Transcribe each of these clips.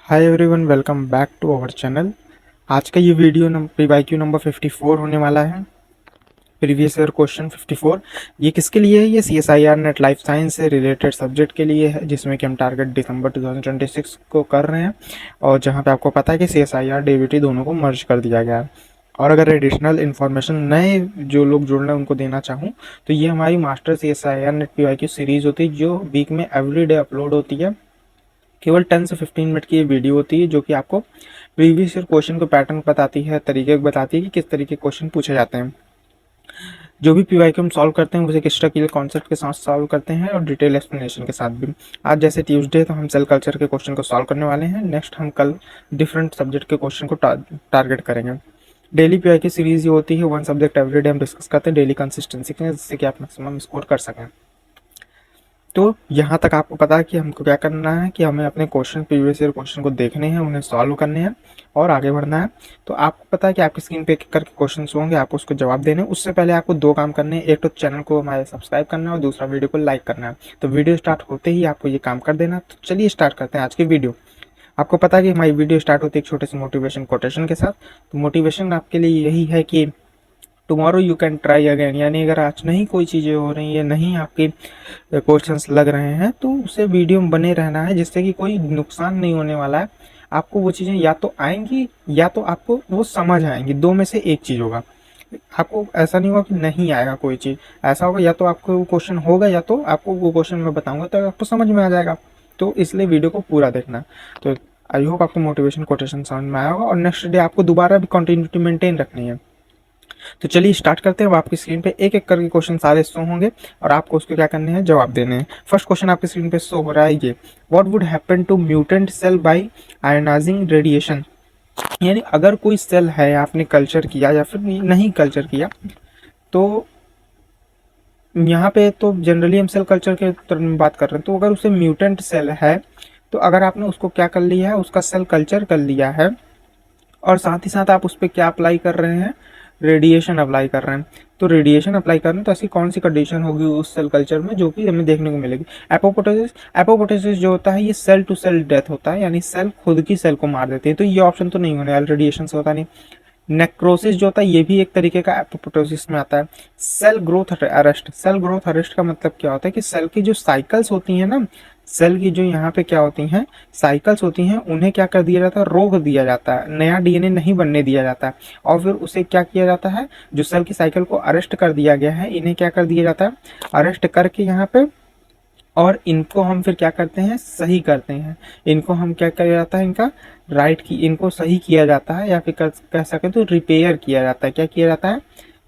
Hi everyone, welcome back to our channel. आज का ये वीडियो पीवाईक्यू नंबर 54 होने वाला है। Previous year question 54। ये किसके लिए है? ये CSIR नेट लाइफ साइंस से रिलेटेड सब्जेक्ट के लिए है, जिसमें कि हम टारगेट दिसंबर 2026 को कर रहे हैं। और जहां पे आपको पता है कि CSIR DBT दोनों को मर्ज कर दिया गया है। और अगर एडिशनल इन्फॉर्मेशन नए जो लोग जुड़ रहे हैं उनको देना चाहूँ तो ये हमारी master CSIR net PYQ series होती है, जो वीक में एवरीडे अपलोड होती है। केवल 10 से 15 मिनट की ये वीडियो होती है, जो कि आपको प्रीवियस ईयर क्वेश्चन को पैटर्न बताती है, तरीके बताती है कि किस तरीके के क्वेश्चन पूछे जाते हैं। जो भी पीवाईक्यू हम सॉल्व करते हैं उसे एक्स्ट्रा क्लियर कॉन्सेप्ट के साथ सॉल्व करते हैं और डिटेल एक्सप्लेनेशन के साथ भी। आज जैसे ट्यूसडे तो हम सेल कल्चर के क्वेश्चन को सॉल्व करने वाले हैं। नेक्स्ट हम कल डिफरेंट सब्जेक्ट के क्वेश्चन को टारगेट करेंगे। डेली पीवाईक्यू सीरीज ये होती है, वन सब्जेक्ट एवरीडे हम डिस्कस करते हैं डेली कंसिस्टेंसी के, जिससे कि आप मैक्सिमम स्कोर कर सकें। तो यहाँ तक आपको पता है कि हमको क्या करना है, कि हमें अपने क्वेश्चन प्रीवियस ईयर क्वेश्चन को देखने हैं, उन्हें सॉल्व करने हैं और आगे बढ़ना है। तो आपको पता है कि आपकी स्क्रीन पे एक करके क्वेश्चन होंगे, आपको उसको जवाब देने हैं। उससे पहले आपको दो काम करने हैं, एक तो चैनल को हमारे सब्सक्राइब करना है और दूसरा वीडियो को लाइक करना है। तो वीडियो स्टार्ट होते ही आपको ये काम कर देना। तो चलिए स्टार्ट करते हैं आज की वीडियो। आपको पता है कि हमारी वीडियो स्टार्ट होती है एक छोटे से मोटिवेशन कोटेशन के साथ। तो मोटिवेशन आपके लिए यही है कि tomorrow you can try again, यानी अगर आज नहीं कोई चीज़ें हो रही है, नहीं आपके क्वेश्चंस लग रहे हैं, तो उसे वीडियो में बने रहना है, जिससे कि कोई नुकसान नहीं होने वाला है। आपको वो चीज़ें या तो आएंगी या तो आपको वो समझ आएंगी, दो में से एक चीज़ होगा। आपको ऐसा नहीं होगा कि नहीं आएगा कोई चीज़, ऐसा होगा या तो आपको वो क्वेश्चन होगा या तो आपको वो क्वेश्चन मैं बताऊंगा तो आपको समझ में आ जाएगा। तो इसलिए वीडियो को पूरा देखना। तो आई होप आपको मोटिवेशन कोटेशन समझ में आया होगा और नेक्स्ट डे आपको दोबारा भी कंटिन्यूटी मेंटेन रखनी है। तो चलिए स्टार्ट करते हैं। अब आपकी स्क्रीन पे एक एक करके क्वेश्चन सारे शो होंगे और आपको उसके क्या करने हैं, जवाब देने हैं। फर्स्ट क्वेश्चन आपकी स्क्रीन पे शो हो रहा है ये, what would happen to mutant cell by ionising radiation. यानी अगर कोई सेल है, आपने कल्चर किया या फिर नहीं कल्चर किया, तो यहाँ पे तो जनरली हम सेल कल्चर के तरफ में बात कर रहे हैं। तो अगर उसे म्यूटेंट सेल है, तो अगर आपने उसको क्या कर लिया है, उसका सेल कल्चर कर लिया है और साथ ही साथ आप उस पर क्या अप्लाई कर रहे हैं, रेडिएशन अप्लाई कर रहे हैं। तो रेडिएशन अप्लाई कर रहे हैं तो ऐसी कौन सी कंडीशन होगी उस सेल कल्चर में जो कि हमें देखने को मिलेगी? एपोप्टोसिस। एपोप्टोसिस जो होता है ये सेल टू सेल डेथ होता है, यानी सेल खुद की सेल को मार देती है। तो ये ऑप्शन तो नहीं होने वाला, रेडिएशन से होता नहीं। नेक्रोसिस जो होता है ये भी एक तरीके का एपोप्टोसिस में आता है। Cell growth arrest. Cell growth arrest का मतलब क्या होता है कि सेल की जो साइकिल्स होती हैं ना, सेल की जो यहाँ पे क्या होती हैं, साइकिल्स होती हैं, उन्हें क्या कर दिया जाता है, रोक दिया जाता है, नया डीएनए नहीं बनने दिया जाता है। और फिर उसे क्या किया जाता है, जो सेल की साइकिल को अरेस्ट कर दिया गया है, इन्हें क्या कर दिया जाता है, अरेस्ट करके यहाँ पे, और इनको हम फिर क्या करते हैं, सही करते हैं। इनको हम क्या किया जाता है, इनका राइट की, इनको सही किया जाता है, या फिर कह सकें तो रिपेयर किया जाता है। क्या किया जाता है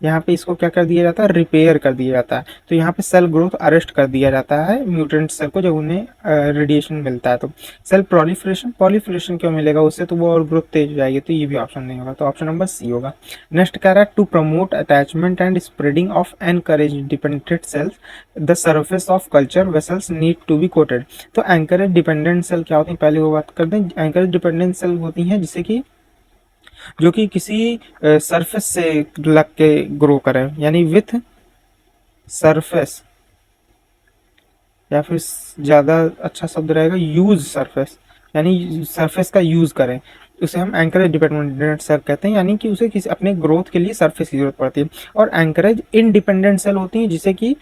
यहाँ पे, इसको क्या कर दिया जाता है, रिपेयर कर दिया जाता है। तो यहाँ पे सेल ग्रोथ अरेस्ट कर दिया जाता है म्यूटेंट सेल को, जब उन्हें रेडिएशन मिलता है। तो सेल प्रोलिफरेशन, प्रोलिफरेशन क्यों मिलेगा उससे, तो वो और ग्रोथ तेज हो जाएगी। तो ये भी ऑप्शन नहीं होगा, तो ऑप्शन नंबर सी होगा। नेक्स्ट कह रहा है, to promote attachment and spreading of anchorage dependent cells the surface of culture vessels need to be coated. तो एंकरेज डिपेंडेंट सेल क्या होती है, पहले वो बात करते हैं। एंकरेज डिपेंडेंट सेल होती हैं जिससे कि जो कि किसी सरफेस से लग के ग्रो करें, यानी विथ सरफेस, या फिर ज़्यादा अच्छा शब्द रहेगा यूज सरफेस, यानी सरफेस का यूज करें। उसे हम एंकरेज डिपेंडेंट सेल कहते हैं, यानी कि उसे किसी अपने ग्रोथ के लिए सरफेस की जरूरत पड़ती है। और एंकरेज इंडिपेंडेंट सेल होती हैं जिसे कि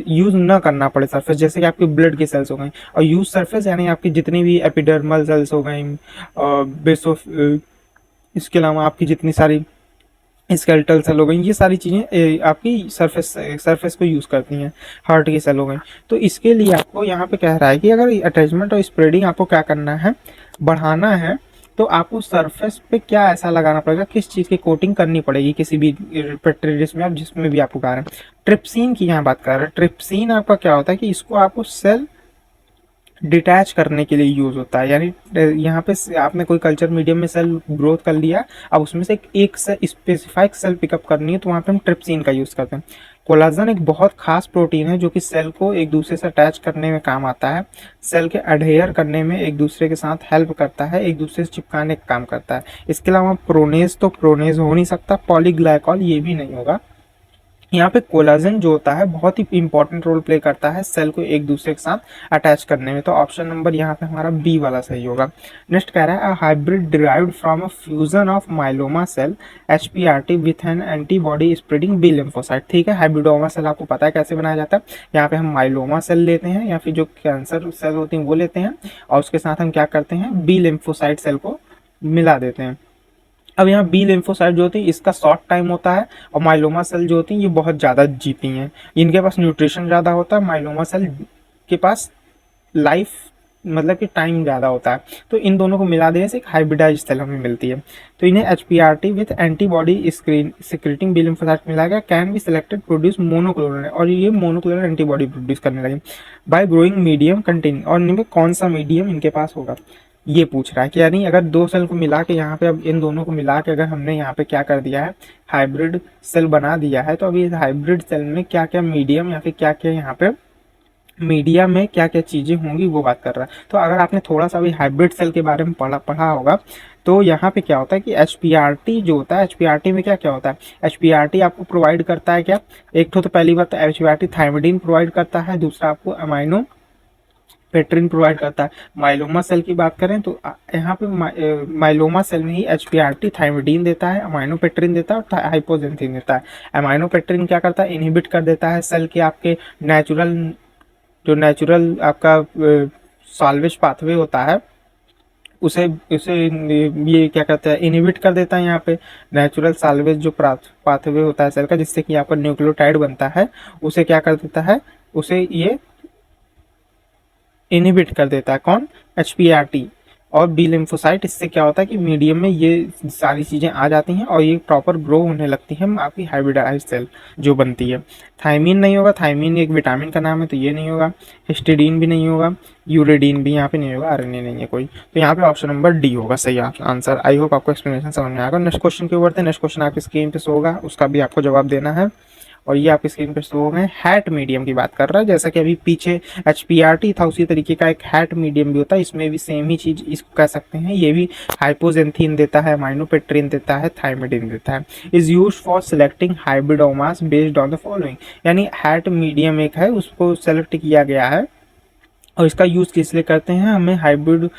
यूज ना करना पड़े सरफेस, जैसे कि आपकी ब्लड की सेल्स हो गई। और यूज सरफेस यानी आपकी जितनी भी एपिडर्मल सेल्स हो गई, बेस ऑफ, इसके अलावा आपकी जितनी सारी स्केलेटल सेल हो गई, ये सारी चीज़ें आपकी सरफेस को यूज़ करती हैं। हार्ट की सेल हो गई। तो इसके लिए आपको यहाँ पे कह रहा है कि अगर अटैचमेंट और स्प्रेडिंग आपको क्या करना है, बढ़ाना है, तो आपको सरफेस पे क्या ऐसा लगाना पड़ेगा, किस चीज़ की कोटिंग करनी पड़ेगी किसी भी पेट्रीडिस में, आप जिसमें भी आपको कह रहे हैं। ट्रिप्सिन की यहाँ बात कर रहे हैं। ट्रिप्सिन आपका क्या होता है कि इसको आपको सेल डिटैच करने के लिए यूज होता है। यानी यहाँ पे आपने कोई कल्चर मीडियम में सेल ग्रोथ कर लिया, अब उसमें से एक स्पेसिफाइक सेल पिकअप करनी है, तो वहाँ पे हम ट्रिप्सिन का यूज करते हैं। कोलाजन एक बहुत खास प्रोटीन है जो कि सेल को एक दूसरे से अटैच करने में काम आता है, सेल के अडेयर करने में एक दूसरे के साथ हेल्प करता है, एक दूसरे से चिपकाने का काम करता है। इसके अलावा प्रोनेज, तो प्रोनेज हो नहीं सकता, पॉलीग्लाइकॉल ये भी नहीं होगा। यहाँ पे कोलाजन जो होता है बहुत ही इंपॉर्टेंट रोल प्ले करता है सेल को एक दूसरे के साथ अटैच करने में। तो ऑप्शन नंबर यहाँ पे हमारा बी वाला सही होगा। नेक्स्ट कह रहा है hybrid derived from a fusion of myeloma cell HPRT with an antibody spreading B lymphocyte. ठीक है, हाइब्रिडोमा सेल आपको पता है कैसे बनाया जाता है। यहाँ पे हम माइलोमा सेल लेते हैं या फिर जो कैंसर सेल होती हैं वो लेते हैं, और उसके साथ हम क्या करते हैं, बी लिम्फोसाइट सेल को मिला देते हैं। अब यहाँ बी लिम्फोसाइट जो होती है इसका शॉर्ट टाइम होता है, और माइलोमा सेल जो होती हैं ये बहुत ज़्यादा जीती हैं, इनके पास न्यूट्रिशन ज़्यादा होता है, माइलोमा सेल के पास लाइफ मतलब कि टाइम ज़्यादा होता है। तो इन दोनों को मिला देने से एक हाइब्रिडाइज सेल हमें मिलती है। तो इन्हें HPRT with antibody screen secreting B lymphocyte मिला गया, can be selected produce monoclonal, और ये मोनोक्लोनल एंटीबॉडी प्रोड्यूस करने लगे बाय ग्रोइंग मीडियम कंटेनिंग। और इनमें कौन सा मीडियम इनके पास होगा ये पूछ रहा है कि यानी अगर दो सेल को मिला के यहाँ पे, अब इन दोनों को मिला के अगर हमने यहाँ पे क्या कर दिया है, हाइब्रिड सेल बना दिया है, तो अभी इस हाइब्रिड सेल में क्या क्या मीडियम या फिर क्या क्या यहाँ पे मीडिया में क्या क्या चीज़ें होंगी वो बात कर रहा है। तो अगर आपने थोड़ा सा भी हाइब्रिड सेल के बारे में पढ़ा होगा तो यहाँ पे क्या होता है कि एचपीआरटी जो होता है, एचपीआरटी में क्या क्या होता है, एचपीआरटी आपको प्रोवाइड करता है क्या, एक तो पहली बात तो एचपीआरटी थायमिडीन प्रोवाइड करता है, दूसरा आपको अमाइनो पेट्रिन प्रोवाइड करता है। माइलोमा सेल की बात करें तो यहाँ पे माइलोमा सेल में ही एचपीआरटी थायमिडीन देता है, अमाइनोपेट्रिन देता है और हाइपोजेंथिन देता है। अमाइनोपेट्रिन क्या करता है, इनहिबिट कर देता है सेल के आपके नेचुरल आपका साल्वेज पाथवे होता है उसे उसे ये क्या कहता है, इनहिबिट कर देता है यहाँ पे नेचुरल साल्वेज जो पाथवे होता है सेल का, जिससे कि यहाँ पर न्यूक्लियोटाइड बनता है, उसे क्या कर देता है, उसे ये इनहिबिट कर देता है। कौन, एचपीआरटी और बी लिम्फोसाइट। इससे क्या होता है कि मीडियम में ये सारी चीज़ें आ जाती हैं और ये प्रॉपर ग्रो होने लगती हैं आपकी हाइब्रिडाइज सेल जो बनती है। थायमीन नहीं होगा, थायमीन एक विटामिन का नाम है तो ये नहीं होगा, हिस्टिडीन भी नहीं होगा, यूरेडीन भी यहाँ पे नहीं होगा, आरएनए नहीं है कोई। तो यहाँ पे ऑप्शन नंबर डी होगा सही आंसर। आई होप आपको एक्सप्लेनेशन समझ में आएगा। नेक्स्ट क्वेश्चन के ऊपर थे, नेक्स्ट क्वेश्चन आपकी स्क्रीन पे शो होगा, उसका भी आपको जवाब देना है। और ये आपकी स्क्रीन पर शो हो गए, हैट मीडियम की बात कर रहा है। जैसा कि अभी पीछे एचपीआरटी था उसी तरीके का एक हैट मीडियम भी होता है, इसमें भी सेम ही चीज इसको कह सकते हैं। ये भी हाइपोजेंथिन देता है, अमाइनोपेट्रिन देता है, थायमिडीन देता है। Is used for selecting hybridomas based on the following. यानी हैट मीडियम एक है, उसको सेलेक्ट किया गया है और इसका यूज़ किस लिए करते हैं, हमें हाइब्रिडोमा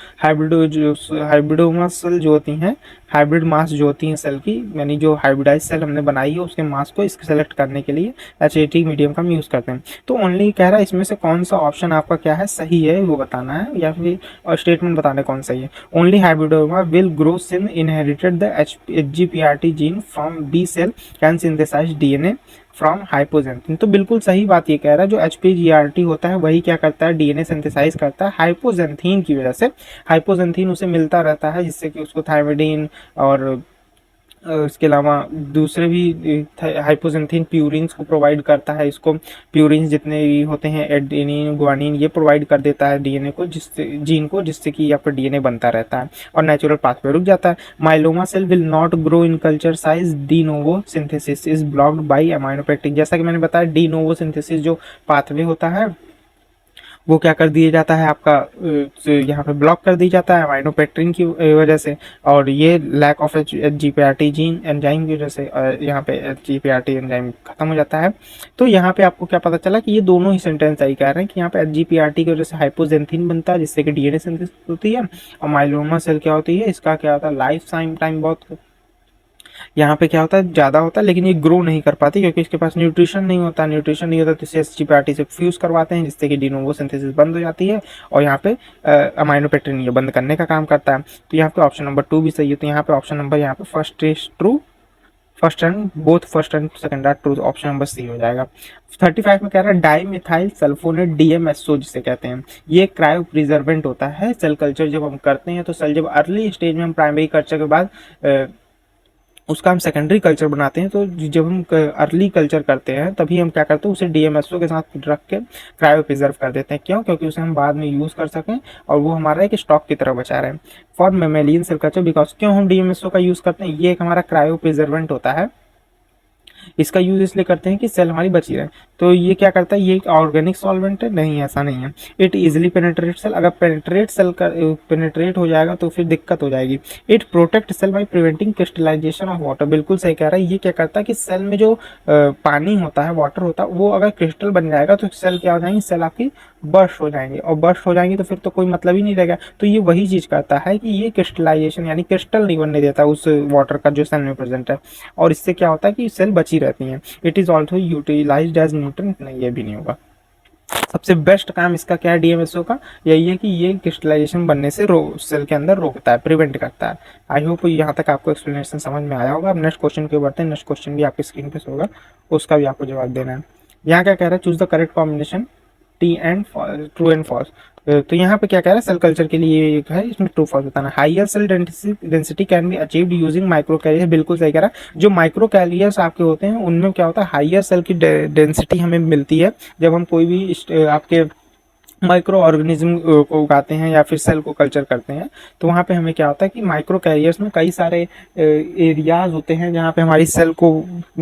सेल जो होती हैं, हाइब्रिड मास जो होती हैं सेल की, यानी जो हाइब्रिडाइज सेल हमने बनाई है उसके मास को इसको सेलेक्ट करने के लिए एचएटी मीडियम का हम यूज़ करते हैं। तो ओनली कह रहा है इसमें से कौन सा ऑप्शन आपका क्या है सही है वो बताना है, या फिर स्टेटमेंट बताना कौन सही है। Only hybridoma will grow since inherited the HGPRT gene from B cell can synthesize DNA from hypoxanthine. तो बिल्कुल सही बात ये कह रहा है, जो एचपीजीआरटी होता है वही क्या करता है, डीएनए सिंथेसाइज करता है हाइपोजेंथिन की वजह से। हाइपोजेंथिन उसे मिलता रहता है जिससे कि उसको थायमिडीन और इसके अलावा दूसरे भी हाइपोजेंथिन प्यूरिन्स को प्रोवाइड करता है। इसको प्यूरिन्स जितने भी होते हैं एडेनिन ग्वानिन ये प्रोवाइड कर देता है डीएनए को, जिससे जीन को, जिससे कि यहाँ पर डीएनए बनता रहता है और नेचुरल पाथवे रुक जाता है। Myeloma cell will not grow in culture size, de novo synthesis is blocked by aminopterin. जैसा कि मैंने बताया डी नोवो सिंथेसिस जो पाथवे होता है वो क्या कर दिया जाता है आपका यहाँ पे ब्लॉक कर दिया जाता है अमाइनोपेक्ट्रिन की वजह से, और ये लैक ऑफ एचजीपीआरटी जीन एंजाइम की वजह से यहाँ पे एचजीपीआरटी एंजाइम खत्म हो जाता है। तो यहाँ पे आपको क्या पता चला कि ये दोनों ही सेंटेंस सही कह रहे हैं कि यहाँ पे एचजीपीआरटी की वजह से हाइपोजेंथिन बनता है जिससे कि डीएनए सिंथेसिस होती है, और माइलोमा सेल क्या होती है, इसका क्या होता है लाइफ टाइम बहुत यहाँ पे क्या होता है ज़्यादा होता है, लेकिन ये ग्रो नहीं कर पाती क्योंकि इसके पास न्यूट्रिशन नहीं होता। न्यूट्रिशन नहीं होता तो इसे एचजीपीआरटी से फ्यूज करवाते हैं जिससे कि डिनोवो सिंथेसिस बंद हो जाती है, और यहाँ पे अमाइनोपेक्टिन ये बंद करने का काम करता है। तो यहाँ पे ऑप्शन नंबर 2 भी सही है। तो यहाँ पे ऑप्शन नंबर यहाँ पे first is true, first and second are true, option number C हो जाएगा। 35 में कह रहा है डाई मिथाइल सल्फोनेट डीएमएसओ जिसे कहते हैं, ये क्रायो प्रिजर्वेंट होता है। सेल कल्चर जब हम करते हैं तो सेल जब अर्ली स्टेज में हम प्राइमरी कल्चर के बाद उसका हम सेकेंडरी कल्चर बनाते हैं, तो जब हम अर्ली कल्चर करते हैं तभी हम क्या करते हैं उसे डीएमएसओ के साथ रख के क्रायो प्रिजर्व कर देते हैं। क्यों, क्योंकि उसे हम बाद में यूज़ कर सकें और वो हमारा एक स्टॉक की तरह बचा रहे हैं for mammalian cell culture. Because क्यों हम डीएमएसओ का यूज़ करते हैं, ये एक हमारा क्रायो प्रिजर्वेंट होता है इसका यूज इसलिए करते हैं कि सेल हमारी बची रहे। तो ये क्या करता है, ये एक ऑर्गेनिक सॉल्वेंट है? नहीं, ऐसा नहीं है। इट इजिली पेनेट्रेट सेल, अगर पेनेट्रेट सेल का पेनेट्रेट हो जाएगा तो फिर दिक्कत हो जाएगी। It protect cell by preventing crystallisation of water, बिल्कुल सही कह रहा है। ये क्या करता है कि सेल में जो पानी होता है, वाटर होता है, वो अगर क्रिस्टल बन जाएगा तो सेल क्या हो जाएंगी, सेल आपकी बर्स्ट हो जाएंगे, और बर्स्ट हो जाएंगी तो फिर तो कोई मतलब ही नहीं रहेगा। तो ये वही चीज करता है कि ये क्रिस्टलाइजेशन यानी क्रिस्टल नहीं बनने देता उस वाटर का जो सेल में प्रेजेंट है, और इससे क्या होता है कि सेल बची रहती हैं। It is also utilised as nutrient, नहीं ये भी नहीं होगा। सबसे बेस्ट काम इसका क्या है डीएमएसओ का, यही है कि ये क्रिस्टलाइजेशन बनने से सेल के अंदर रोकता है, प्रिवेंट करता है। आई होप यहाँ तक आपको एक्सप्लेनेशन समझ में आया होगा। अब नेक्स्ट क्वेश्चन के बढ़ते हैं। नेक्स्ट क्वेश्चन भी आपकी स्क्रीन पे होगा, उसका भी आपको जवाब देना है। यहाँ क्या कह रहा है, choose the correct combination T and true and false. तो यहाँ पे क्या कह रहा है, सेल कल्चर के लिए एक है, इसमें ट्रू फॉल्स बताना। Higher cell density can be achieved using microcarrier, बिल्कुल सही कह रहा है। जो माइक्रो कैरियर्स आपके होते हैं उनमें क्या होता है, हायर सेल की डेंसिटी हमें मिलती है जब हम कोई भी आपके माइक्रो ऑर्गेनिज्म को उगाते हैं या फिर सेल को कल्चर करते हैं। तो वहाँ पे हमें क्या होता है कि माइक्रो कैरियर्स में कई सारे एरियाज होते हैं जहाँ पे हमारी सेल को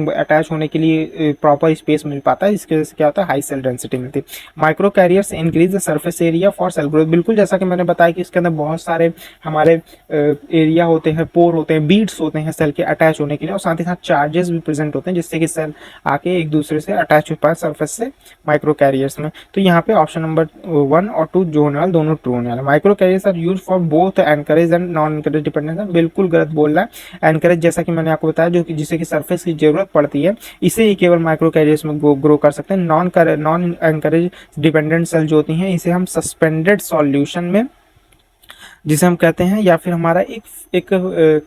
अटैच होने के लिए प्रॉपर स्पेस मिल पाता है, इसकी वजह से क्या होता है, हाई सेल डेंसिटी मिलती है। Micro carriers increase the surface area for sale growth, बिल्कुल जैसा कि मैंने बताया कि इसके अंदर बहुत सारे हमारे एरिया होते हैं, पोर होते हैं, बीड्स होते हैं सेल के अटैच होने के लिए, और साथ ही साथ चार्जेस भी प्रेजेंट होते हैं जिससे कि सेल आके एक दूसरे से अटैच हो पाए सर्फेस से माइक्रो कैरियर्स में। तो यहाँ पे ऑप्शन नंबर 1 और 2 जो होने वाले दोनों ट्रू होने वाले। Microcarriers are use for both anchorage and non anchorage dependence, बिल्कुल गलत बोल रहा है। एनकरेज जैसा कि मैंने आपको बताया, जो कि जिसे कि सरफेस की जरूरत पड़ती है, इसे ही केवल माइक्रो कैरियर्स में ग्रो कर सकते हैं। नॉन एनकरेज डिपेंडेंट सेल जो होती हैं इसे हम सस्पेंडेड सॉल्यूशन में, जिसे हम कहते हैं, या फिर हमारा एक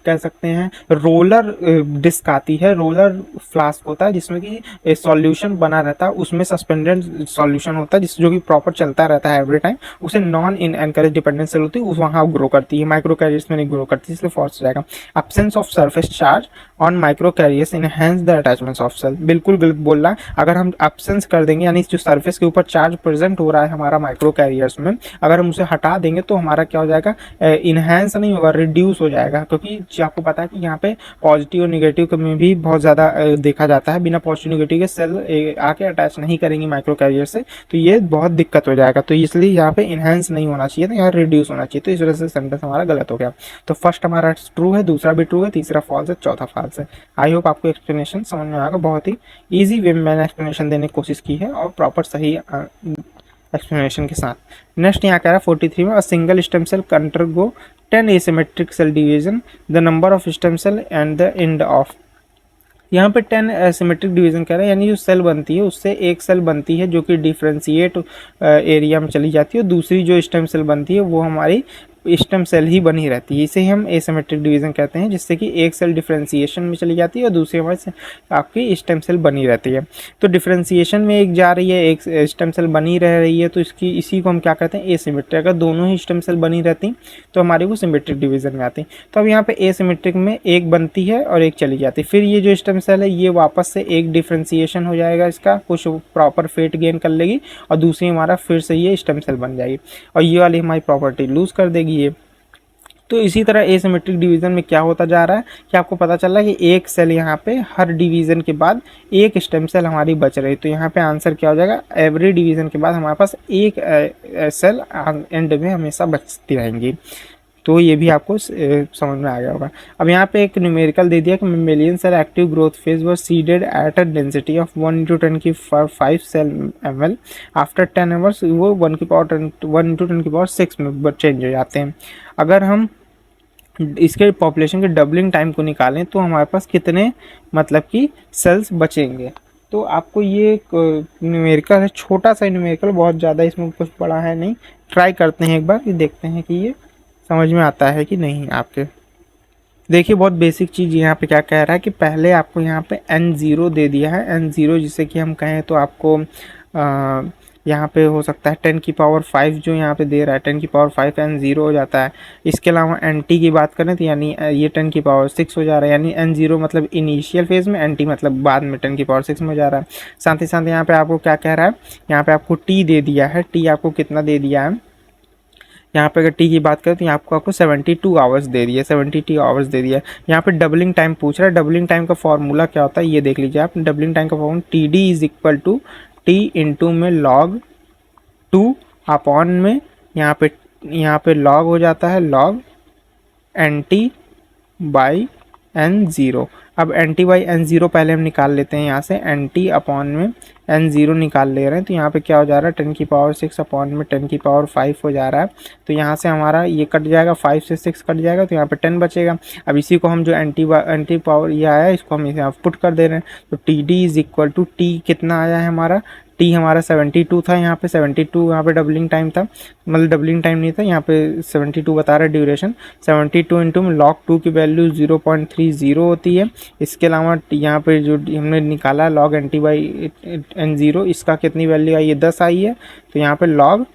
कह सकते हैं रोलर डिस्क आती है, रोलर फ्लास्क होता है जिसमें कि सॉल्यूशन बना रहता है, उसमें सस्पेंडेड सॉल्यूशन होता है जिस जो कि प्रॉपर चलता रहता है एवरी टाइम, उसे non in encourage dependent cell होती है, उस वहाँ ग्रो करती है। माइक्रो कैरियर्स में नहीं ग्रो करती, इसलिए फॉल्स हो जाएगा। Absence of surface charge on microcarriers enhance the attachment of cell, बिल्कुल गलत बोल रहा है। अगर हम एब्सेंस कर देंगे यानी जो सरफेस के ऊपर चार्ज प्रेजेंट हो रहा है हमारा माइक्रो कैरियर्स में, अगर हम उसे हटा देंगे तो हमारा क्या हो जाएगा, इनहेंस नहीं होगा, रिड्यूस हो जाएगा। क्योंकि आपको पता है कि यहाँ पे पॉजिटिव और निगेटिव में भी बहुत ज़्यादा देखा जाता है, बिना पॉजिटिव निगेटिव के सेल आके अटैच नहीं करेंगे माइक्रो कैरियर से, तो ये बहुत दिक्कत हो जाएगा। तो इसलिए यहाँ पे इनहेंस नहीं होना चाहिए था, यहाँ रिड्यूस होना चाहिए। तो इस वजह से सेंटेंस हमारा गलत हो गया। तो फर्स्ट हमारा ट्रू है, दूसरा भी ट्रू है, तीसरा फॉल्स है, चौथा फॉल्स है। आई होप आपको एक्सप्लेनेशन समझ में आएगा। बहुत ही ईजी वे में मैंने एक्सप्लेनेशन देने की कोशिश की है और प्रॉपर सही एक्सप्लेनेशन के साथ। नेक्स्ट यहाँ कह रहा है 43 में, a single stem cell undergo 10 asymmetric cell division, the number of stem cell and the end of. यहाँ पे 10 एसिमेट्रिक डिवीजन कह रहा है, यानी जो सेल बनती है उससे एक सेल बनती है जो कि डिफ्रेंशिएट एरिया में चली जाती है, और दूसरी जो स्टेम सेल बनती है वो हमारी स्टेम सेल ही बनी रहती है। इसे हम एसिमेट्रिक डिवीजन कहते हैं, जिससे कि एक सेल डिफरेंशिएशन में चली जाती है और दूसरी हमारे आपकी स्टेम सेल बनी रहती है। तो डिफरेंशिएशन में एक जा रही है, एक स्टेम सेल बनी रह रही है, तो इसी को हम क्या कहते हैं, एसिमेट्रिक। अगर दोनों ही स्टेम सेल बनी रहती तो हमारी वो सिमेट्रिक डिवीजन में आती। तो अब यहाँ पे एसिमेट्रिक में एक बनती है और एक चली जाती है, फिर ये जो स्टेम सेल है ये वापस से एक डिफरेंशिएशन हो जाएगा, इसका कुछ प्रॉपर फेट गेन कर लेगी और दूसरी हमारा फिर से ये स्टेम सेल बन जाएगी और ये वाली हमारी प्रॉपर्टी लूज कर देगी ये। तो इसी तरह एसिमेट्रिक डिवीजन में क्या होता जा रहा है कि आपको पता चल रहा है कि एक सेल यहाँ पे हर डिवीजन के बाद एक स्टेम सेल हमारी बच रही। तो यहाँ पे आंसर क्या हो जाएगा, एवरी डिवीजन के बाद हमारे पास एक सेल एंड में हमेशा बचती रहेंगी। तो ये भी आपको समझ में आ गया होगा। अब यहाँ पे एक न्यूमेरिकल दे दिया कि mammalian cell active growth phase were seeded at a density of 1×10⁵ cell ml after 10 hours, वो 1×10⁶ में चेंज हो जाते हैं। अगर हम इसके पॉपुलेशन के डबलिंग टाइम को निकालें तो हमारे पास कितने मतलब कि सेल्स बचेंगे। तो आपको ये न्यूमेरिकल है, छोटा सा न्यूमेरिकल, बहुत ज़्यादा इसमें कुछ बड़ा है नहीं। ट्राई करते हैं एक बार कि देखते हैं कि ये समझ में आता है कि नहीं आपके। देखिए बहुत बेसिक चीज़ यहाँ पे क्या कह रहा है कि पहले आपको यहाँ पे n0 दे दिया है, n0 जिसे कि हम कहें तो आपको यहाँ पे हो सकता है 10⁵ जो यहाँ पे दे रहा है 10⁵ n0 हो जाता है। इसके अलावा nt की बात करें तो यानी ये 10⁶ हो जा रहा है, यानी n0 मतलब इनिशियल फेज में, nt मतलब बाद में 10⁶ में हो जा रहा है। साथ ही साथ यहाँ पे आपको क्या कह रहा है, यहाँ पे आपको t दे दिया है, t आपको कितना दे दिया है, यहाँ पे अगर टी की बात करें तो यहाँ आपको 72 आवर्स दे दिया, 72 आवर्स दे दिया। यहाँ पे डबलिंग टाइम पूछ रहा है, डबलिंग टाइम का फॉर्मूला क्या होता है ये देख लीजिए आप। डबलिंग टाइम का formula T D is equal to T into में log 2 अपॉन में यहाँ पे log हो जाता है log N T by N zero. अब N T by N zero पहले हम निकाल लेते हैं, यहाँ से एन टी अपॉन में एन ज़ीरो निकाल ले रहे हैं, तो यहाँ पे क्या हो जा रहा है 10 की पावर 6 अपॉन में 10 की पावर 5 हो जा रहा है। तो यहाँ से हमारा ये कट जाएगा, 5 से 6 कट जाएगा, तो यहाँ पे 10 बचेगा। अब इसी को हम जो एन टी पावर ये आया इसको हम इसे पुट कर दे रहे हैं, तो T D is equal to T कितना आया है हमारा, टी हमारा 72 था, यहाँ पे 72 यहाँ पे डबलिंग टाइम था, मतलब डबलिंग टाइम नहीं था, यहाँ पे 72 बता रहा है ड्यूरेशन। 72 इंटू में log 2 की वैल्यू 0.30 होती है। इसके अलावा यहाँ पे जो हमने निकाला log N T by N zero, इसका कितनी वैल्यू आई है 10 आई है, तो यहाँ पे log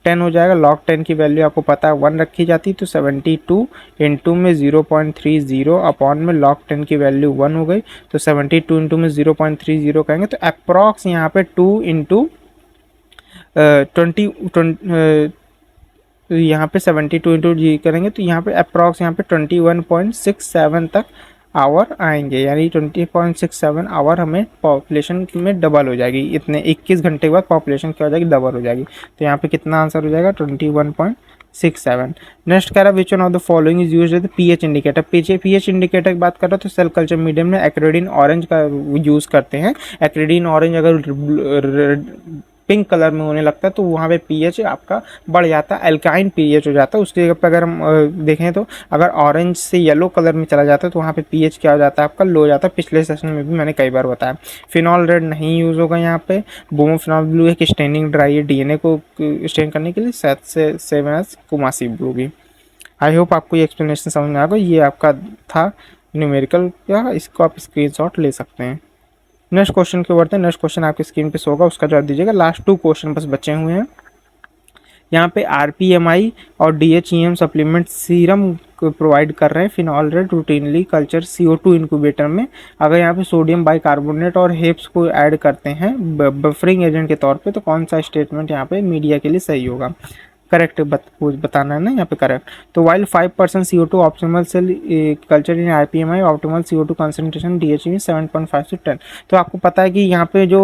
10 हो जाएगा। log 10 की वैल्यू आपको पता है 1 रखी जाती है, तो 72 इंटू में 0.30 अपॉन में log 10 की वैल्यू 1 हो गई, तो 72 इंटू में 0.30 कहेंगे तो अप्रॉक्स यहाँ पे 2 इंटू 20 यहाँ पे 72 इंटू जी करेंगे तो यहाँ पे अप्रॉक्स यहाँ पे 21.67 तक आवर आएंगे, यानी 20.67 आवर हमें पॉपुलेशन में डबल हो जाएगी। इतने 21 घंटे के बाद पॉपुलेशन क्या हो जाएगी, डबल हो जाएगी। तो यहाँ पे कितना आंसर हो जाएगा 21.67। नेक्स्ट कह रहा है which one of the following is used as pH indicator. PH indicator की बात कर रहा हूँ तो सेल कल्चर मीडियम में एक्रेडिन ऑरेंज का यूज़ करते हैं। एक्रेडिन ऑरेंज अगर पिंक कलर में होने लगता है तो वहाँ पे पीएच आपका बढ़ जाता है, अल्काइन पीएच हो जाता है। उसकी जगह पे अगर हम देखें तो अगर ऑरेंज से येलो कलर में चला जाता है तो वहाँ पे पीएच क्या हो जाता है आपका, लो हो जाता है। पिछले सेशन में भी मैंने कई बार बताया। फिनॉल रेड नहीं यूज़ होगा यहाँ पे। ब्रोमोफिनॉल ब्लू एक स्टेनिंग ड्राई है डीएनए को स्टेन करने के लिए, 7 से 7 कुमासी ब्लू भी। आई होप आपको ये एक्सप्लेनेशन समझ में आ गया। ये आपका था न्यूमेरिकल का, इसको आप स्क्रीनशॉट ले सकते हैं। नेक्स्ट क्वेश्चन के बढ़ते हैं। नेक्स्ट क्वेश्चन आपकी स्क्रीन पे शो होगा, उसका जवाब दीजिएगा। लास्ट 2 क्वेश्चन बस बचे हुए हैं। यहाँ पे आरपीएमआई और डीएचईएम सप्लीमेंट सीरम प्रोवाइड कर रहे हैं phenol red routinely culture CO2 incubator में। अगर यहाँ पे सोडियम बाइकार्बोनेट और हेप्स को ऐड करते हैं बफरिंग एजेंट के तौर पे, तो कौन सा स्टेटमेंट यहाँ पे मीडिया के लिए सही होगा? करेक्ट बताना है ना यहाँ पे करेक्ट। तो while 5% CO2 optimal cell culture in RPMI optimal CO2 concentration DHE 7.5 से 10। तो आपको पता है कि यहाँ पे जो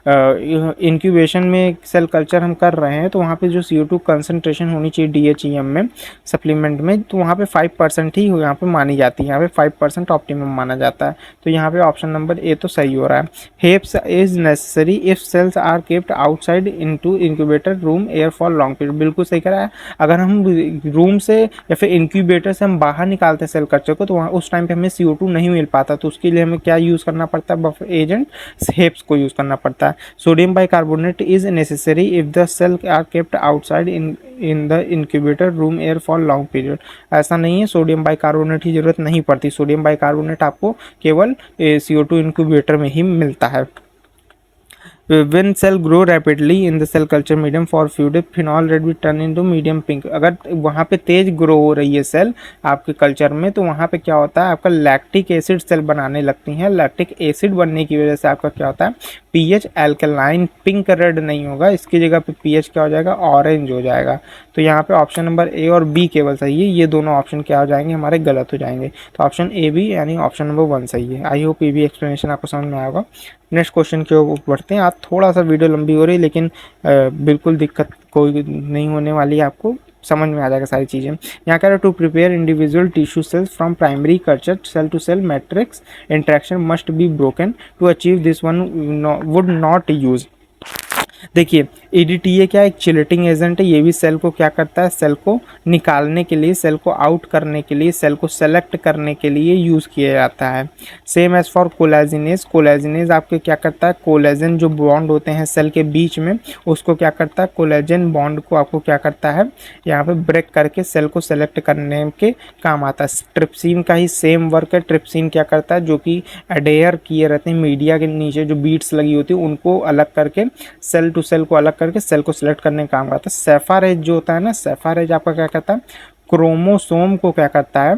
इंक्यूबेशन में सेल कल्चर हम कर रहे हैं तो वहाँ पे जो CO2 कंसंट्रेशन होनी चाहिए DHEM में सप्लीमेंट में, तो वहाँ पे 5% ही यहाँ पे मानी जाती है। यहाँ पे 5% ऑप्टिमम माना जाता है। तो यहाँ पे ऑप्शन नंबर ए तो सही हो रहा है। HEPES is necessary if cells are kept outside into incubator room air for long period. बिल्कुल सही करा है। अगर हम रूम से या फिर इंक्यूबेटर से हम बाहर निकालते हैं सेल कल्चर को तो वहाँ उस टाइम पे हमें CO2 नहीं मिल पाता, तो उसके लिए हमें क्या यूज़ करना पड़ता है? बफर एजेंट हेप्स को यूज़ करना पड़ता है। Sodium bicarbonate is necessary if the cell are kept outside in the incubator room air for long period. ऐसा नहीं है, सोडियम बाइकार्बोनेट की जरूरत नहीं पड़ती। सोडियम बाइकार्बोनेट आपको केवल CO2 इंक्यूबेटर में ही मिलता है। When cell grow rapidly in the cell culture medium for few days, phenol red will turn into medium pink। अगर वहाँ पे तेज ग्रो हो रही है सेल आपके कल्चर में तो वहाँ पे क्या होता है आपका लैक्टिक एसिड सेल बनाने लगती हैं। लैक्टिक एसिड बनने की वजह से आपका क्या होता है पीएच एल्कलाइन पिंक रेड नहीं होगा, इसकी जगह पे पीएच क्या हो जाएगा ऑरेंज हो जाएगा। तो यहाँ पे ऑप्शन नंबर ए और बी केवल सही है, ये दोनों ऑप्शन क्या हो जाएंगे हमारे गलत हो जाएंगे। तो ऑप्शन ए बी यानी ऑप्शन नंबर 1 सही है। आई होप ये भी एक्सप्लेनेशन आपको समझ में आएगा। नेक्स्ट क्वेश्चन के ऊपर बढ़ते हैं। आज थोड़ा सा वीडियो लंबी हो रही है लेकिन बिल्कुल दिक्कत कोई नहीं होने वाली है, आपको समझ में आ जाएगा सारी चीज़ें। यहाँ कह रहा है to prepare individual tissue cells from primary culture cell to cell matrix interaction must be broken to achieve this one would not use. देखिए EDTA क्या एक चिलेटिंग एजेंट है, ये भी सेल को क्या करता है सेल को निकालने के लिए, सेल को आउट करने के लिए, सेल को सेलेक्ट करने के लिए यूज़ किया जाता है। Same as for collagenase. Collagenase आपके क्या करता है कोलेजन जो बॉन्ड होते हैं सेल के बीच में उसको क्या करता है कोलेजन बॉन्ड को आपको क्या करता है यहाँ पे ब्रेक करके सेल को सेलेक्ट करने के काम आता है। ट्रिप्सिन का ही सेम वर्क है। ट्रिप्सिन क्या करता है जो कि अडेयर किए रहते हैं मीडिया के नीचे जो बीट्स लगी होती है उनको अलग करके सेल टू सेल को अलग करके सेल को सिलेक्ट करने का काम करता है। सेफारेज जो होता है ना, सेफारेज आपका क्या करता है क्रोमोसोम को क्या करता है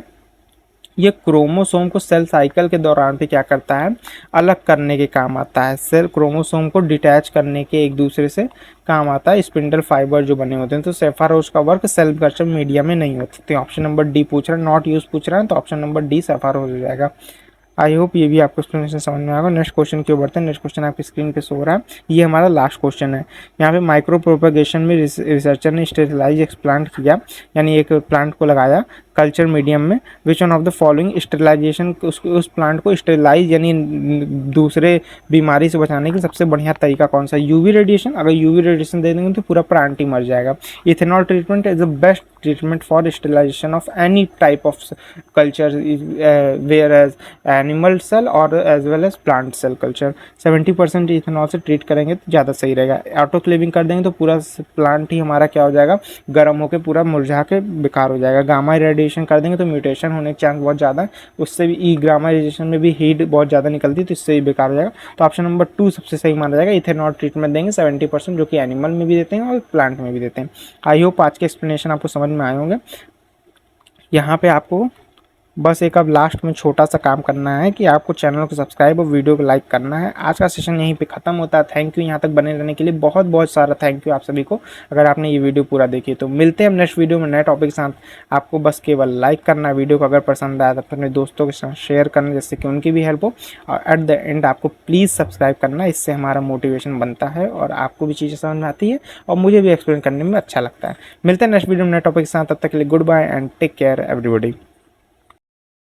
ये क्रोमोसोम को सेल साइकिल के दौरान पे क्या करता है, अलग करने के काम आता है। सेल क्रोमोसोम को डिटैच करने के एक दूसरे से काम आता है स्पिंडल फाइबर जो बने होते हैं। तो सेफारोज का वर्क सेल कल्चर मीडिया में नहीं होता। तो ऑप्शन नंबर डी पूछ रहा है, नॉट यूज पूछ रहा है, तो ऑप्शन नंबर डी सेफारोज हो जाएगा। आई होप ये भी आपको एक्सप्लेनेशन समझ में आएगा। नेक्स्ट क्वेश्चन की ओर बढ़ते हैं। नेक्स्ट क्वेश्चन आपकी स्क्रीन पे शो हो रहा है, ये हमारा लास्ट क्वेश्चन है। यहाँ पे माइक्रो प्रोपेगेशन में रिसर्चर ने स्टेरिलाइज एक प्लांट किया, यानी एक प्लांट को लगाया कल्चर मीडियम में। Which one of the following sterilization, उस प्लांट को स्टेरिलाइज यानी दूसरे बीमारी से बचाने की सबसे बढ़िया तरीका कौन सा है? UV radiation. अगर यूवी रेडिएशन दे देंगे तो पूरा प्लांट ही मर जाएगा। Ethanol treatment is the best treatment for sterilization of any type of culture, whereas animal cell और as well as plant cell culture 70% ethanol से ट्रीट करेंगे तो ज़्यादा सही रहेगा। ऑटोक्लेविंग कर देंगे तो पूरा प्लांट ही हमारा क्या हो जाएगा, गर्म होकर पूरा मुरझा के बेकार हो जाएगा। गामा रेडिएशन कर देंगे तो म्यूटेशन होने के चांस बहुत ज़्यादा है, उससे भी ई गामा रेडिएशन में भी हीट बहुत ज़्यादा निकलती है, तो इससे भी बेकार हो जाएगा। तो ऑप्शन नंबर 2 सबसे सही माना जाएगा। इथेनॉल ट्रीटमेंट देंगे 70%, जो कि एनिमल में भी देते हैं और प्लांट में भी देते हैं। आई होप आज के एक्सप्लेनेशन आपको समझ में आए होंगे। यहाँ पे आपको बस एक अब लास्ट में छोटा सा काम करना है कि आपको चैनल को सब्सक्राइब और वीडियो को लाइक करना है। आज का सेशन यहीं पे खत्म होता है। थैंक यू यहाँ तक बने रहने के लिए, बहुत बहुत सारा थैंक यू आप सभी को, अगर आपने ये वीडियो पूरा देखी। तो मिलते हैं नेक्स्ट वीडियो में नए टॉपिक के साथ। आपको बस केवल लाइक करना है वीडियो को, अगर पसंद आया तो अपने दोस्तों के साथ शेयर करना जिससे कि उनकी भी हेल्प हो, और एट द एंड आपको प्लीज़ सब्सक्राइब करना, इससे हमारा मोटिवेशन बनता है और आपको भी चीज़ें समझ में आती है और मुझे भी एक्सप्लेन करने में अच्छा लगता है। मिलते हैं नेक्स्ट वीडियो में नए टॉपिक के साथ, तब तक के लिए goodbye and take care everybody.